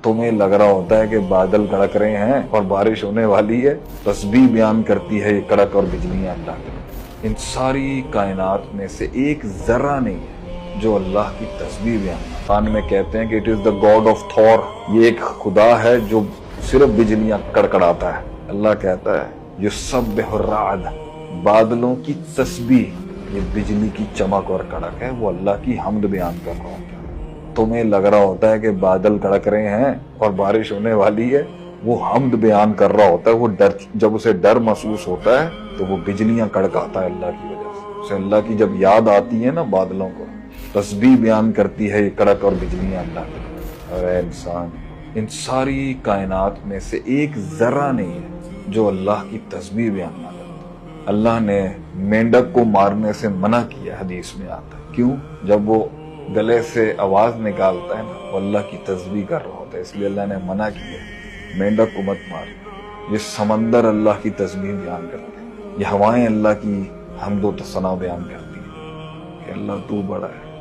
تمہیں لگ رہا ہوتا ہے کہ بادل کڑک رہے ہیں اور بارش ہونے والی ہے، تسبیح بیان کرتی ہے یہ کڑک اور بجلیاں اللہ کی۔ ان ساری کائنات میں سے ایک ذرہ نہیں ہے جو اللہ کی تسبیح بیان کرتا ہے۔ قرآن میں کہتے ہیں کہ it is the god of Thor, یہ ایک خدا ہے جو صرف بجلیاں کڑکڑاتا ہے۔ اللہ کہتا ہے یسبح الرعد، بادلوں کی تسبیح، یہ بجلی کی چمک اور کڑک ہے، وہ اللہ کی حمد بیان کر رہا ہوتا ہے۔ تمہیں لگ رہا ہوتا ہے کہ بادل کڑک رہے ہیں اور بارش ہونے والی ہے، وہ حمد بیان کر رہا ہوتا ہے۔ وہ جب اسے ڈر محسوس ہوتا ہے تو وہ بجلیاں کڑکاتا ہے اللہ کی وجہ سے۔ اسے اللہ کی جب یاد آتی ہے نا بادلوں کو، تسبیح بیان کرتی ہے یہ کڑک اور بجلیاں اللہ کی۔ اور اے انسان، ان ساری کائنات میں سے ایک ذرہ نہیں ہے جو اللہ کی تسبیح بیان نہ کرتا۔ اللہ نے مینڈک کو مارنے سے منع کیا، حدیث میں آتا ہے۔ کیوں؟ جب وہ گلے سے آواز نکالتا ہے نا، وہ اللہ کی تسبیح کر رہا ہوتا ہے، اس لیے اللہ نے منع کیا مینڈک کو مت مار۔ یہ سمندر اللہ کی تسبیح بیان کرتے ہیں، یہ ہوائیں اللہ کی حمد و ثنا بیان کرتی ہیں کہ اللہ تو بڑا ہے۔